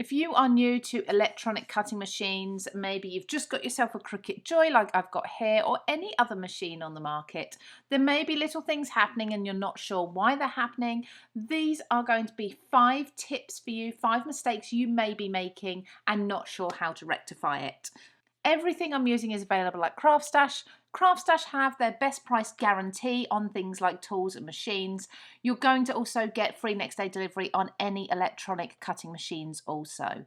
If you are new to electronic cutting machines, maybe you've just got yourself a Cricut Joy like I've got here, or any other machine on the market, there may be little things happening and you're not sure why they're happening. These are going to be 5 tips for you, 5 mistakes you may be making and not sure how to rectify it. Everything I'm using is available at CraftStash. CraftStash have their best price guarantee on things like tools and machines. You're going to also get free next day delivery on any electronic cutting machines also.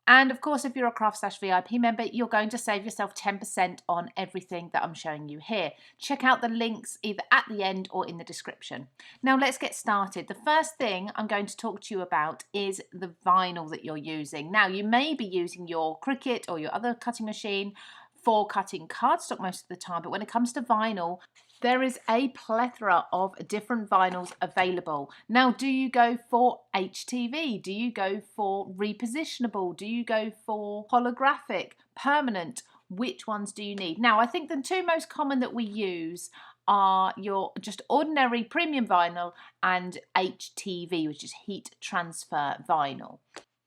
And of course, if you're a CraftStash VIP member, you're going to save yourself 10% on everything that I'm showing you here. Check out the links either at the end or in the description. Now let's get started. The first thing I'm going to talk to you about is the vinyl that you're using. Now you may be using your Cricut or your other cutting machine for cutting cardstock most of the time, but when it comes to vinyl, there is a plethora of different vinyls available. Now, do you go for HTV? Do you go for repositionable? Do you go for holographic, permanent? Which ones do you need? Now, I think the 2 most common that we use are your just ordinary premium vinyl and HTV, which is heat transfer vinyl.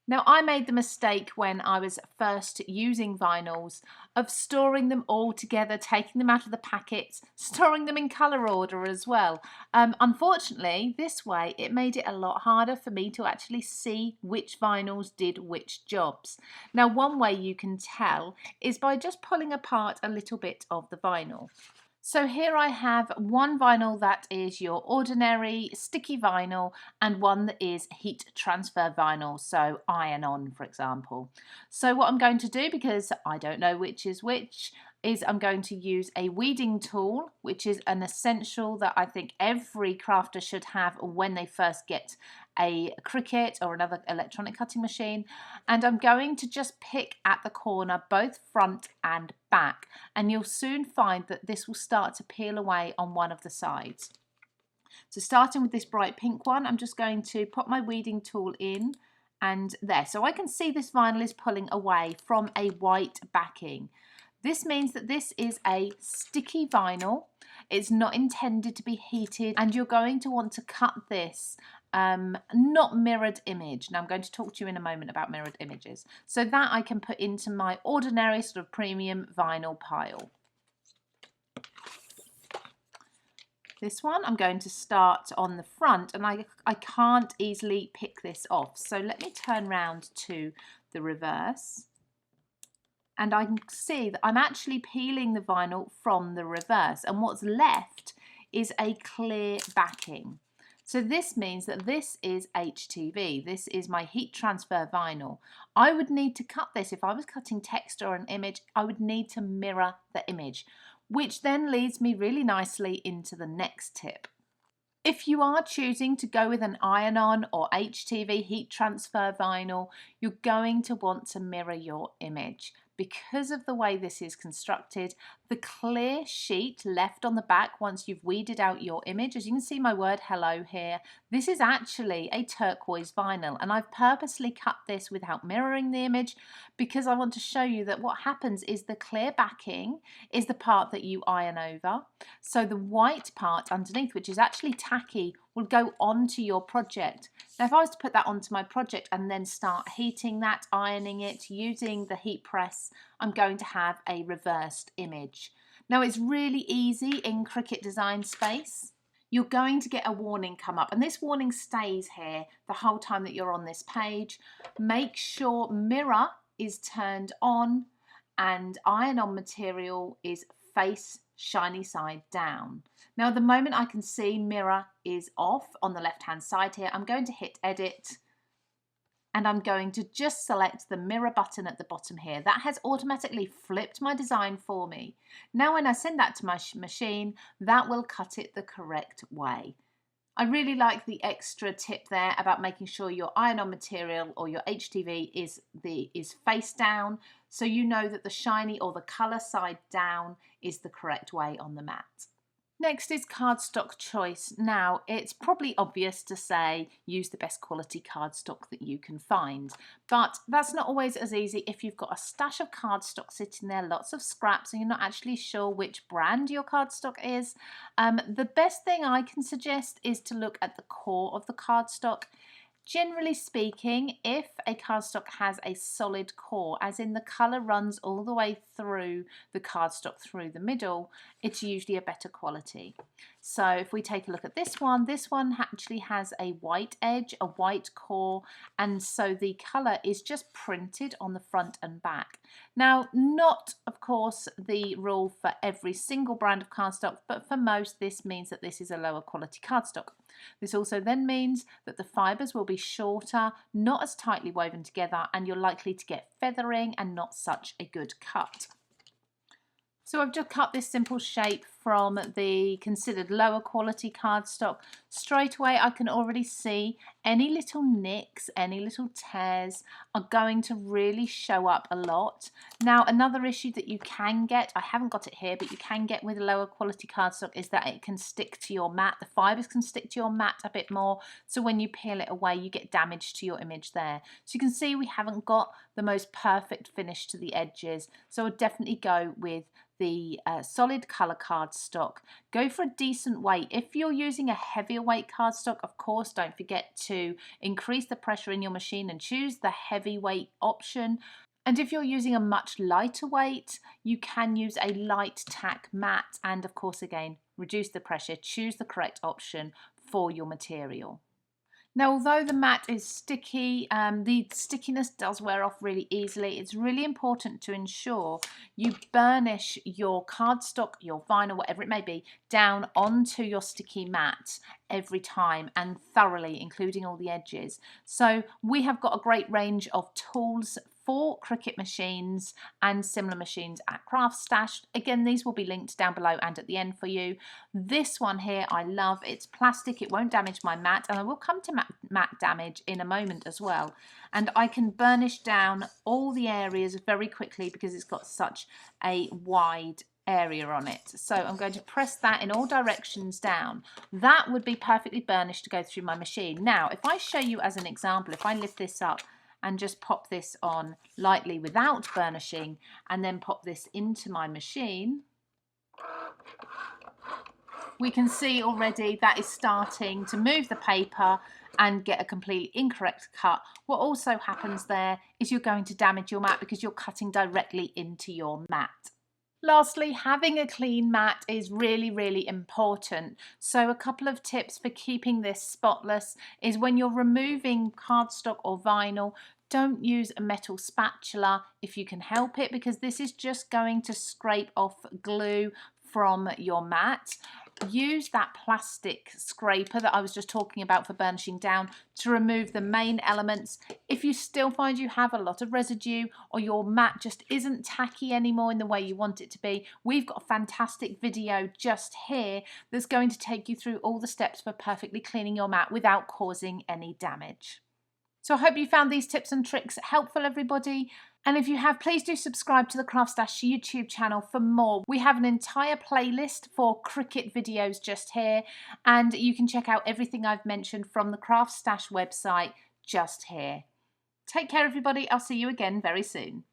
Now, I made the mistake when I was first using vinyls of storing them all together, taking them out of the packets, storing them in colour order as well. Unfortunately, this way it made it a lot harder for me to actually see which vinyls did which jobs. Now, one way you can tell is by just pulling apart a little bit of the vinyl. So here I have one vinyl that is your ordinary sticky vinyl and one that is heat transfer vinyl, so iron-on, for example. So what I'm going to do, because I don't know which is which, is I'm going to use a weeding tool, which is an essential that I think every crafter should have when they first get a Cricut or another electronic cutting machine. And I'm going to just pick at the corner, both front and back, and you'll soon find that this will start to peel away on one of the sides. So starting with this bright pink one, I'm just going to put my weeding tool in and there. So I can see this vinyl is pulling away from a white backing. This means that this is a sticky vinyl. It's not intended to be heated, and you're going to want to cut this not mirrored image. Now I'm going to talk to you in a moment about mirrored images. So that I can put into my ordinary sort of premium vinyl pile. This one I'm going to start on the front, and I can't easily pick this off. So let me turn round to the reverse. And I can see that I'm actually peeling the vinyl from the reverse, and what's left is a clear backing. So this means that this is HTV. This is my heat transfer vinyl. I would need to cut this. If I was cutting text or an image, I would need to mirror the image, which then leads me really nicely into the next tip. If you are choosing to go with an iron-on or HTV heat transfer vinyl, you're going to want to mirror your image. Because of the way this is constructed, the clear sheet left on the back once you've weeded out your image, as you can see my word hello here, this is actually a turquoise vinyl, and I've purposely cut this without mirroring the image because I want to show you that what happens is the clear backing is the part that you iron over. So the white part underneath, which is actually tacky, will go onto your project. Now if I was to put that onto my project and then start heating that, ironing it, using the heat press, I'm going to have a reversed image. Now it's really easy in Cricut Design Space. You're going to get a warning come up, and this warning stays here the whole time that you're on this page. Make sure mirror is turned on and iron-on material is face shiny side down. Now the moment I can see mirror is off on the left hand side here, I'm going to hit edit and I'm going to just select the mirror button at the bottom here. That has automatically flipped my design for me. Now when I send that to my machine, that will cut it the correct way. I really like the extra tip there about making sure your iron-on material or your HTV is face down, so you know that the shiny or the colour side down is the correct way on the mat. Next is cardstock choice. Now, it's probably obvious to say use the best quality cardstock that you can find, but that's not always as easy if you've got a stash of cardstock sitting there, lots of scraps, and you're not actually sure which brand your cardstock is. The best thing I can suggest is to look at the core of the cardstock. Generally speaking, if a cardstock has a solid core, as in the colour runs all the way through the cardstock through the middle, it's usually a better quality. So if we take a look at this one actually has a white edge, a white core, and so the colour is just printed on the front and back. Now, not of course the rule for every single brand of cardstock, but for most this means that this is a lower quality cardstock. This also then means that the fibres will be shorter, not as tightly woven together, and you're likely to get feathering and not such a good cut. So I've just cut this simple shape from the considered lower quality cardstock. Straight away I can already see any little nicks, any little tears are going to really show up a lot. Now another issue that you can get, I haven't got it here, but you can get with lower quality cardstock is that it can stick to your mat. The fibres can stick to your mat a bit more, so when you peel it away you get damage to your image there. So you can see we haven't got the most perfect finish to the edges, so I'd definitely go with the solid colour cardstock. Go for a decent weight. If you're using a heavier weight cardstock, of course, don't forget to increase the pressure in your machine and choose the heavyweight option. And if you're using a much lighter weight, you can use a light tack mat, and of course again reduce the pressure, choose the correct option for your material. Now, although the mat is sticky, the stickiness does wear off really easily. It's really important to ensure you burnish your cardstock, your vinyl, whatever it may be, down onto your sticky mat every time and thoroughly, including all the edges. So we have got a great range of tools for Cricut machines and similar machines at CraftStash. Again, these will be linked down below and at the end for you. This one here I love. It's plastic, it won't damage my mat, and I will come to mat damage in a moment as well. And I can burnish down all the areas very quickly because it's got such a wide area on it. So I'm going to press that in all directions down. That would be perfectly burnished to go through my machine. Now, if I show you as an example, if I lift this up and just pop this on lightly without burnishing and then pop this into my machine, we can see already that is starting to move the paper and get a completely incorrect cut. What also happens there is you're going to damage your mat because you're cutting directly into your mat. Lastly, having a clean mat is really, really important. So a couple of tips for keeping this spotless is when you're removing cardstock or vinyl, don't use a metal spatula if you can help it, because this is just going to scrape off glue from your mat. Use that plastic scraper that I was just talking about for burnishing down to remove the main elements. If you still find you have a lot of residue or your mat just isn't tacky anymore in the way you want it to be, we've got a fantastic video just here that's going to take you through all the steps for perfectly cleaning your mat without causing any damage. So I hope you found these tips and tricks helpful, everybody. And if you have, please do subscribe to the CraftStash YouTube channel for more. We have an entire playlist for Cricut videos just here, and you can check out everything I've mentioned from the CraftStash website just here. Take care, everybody. I'll see you again very soon.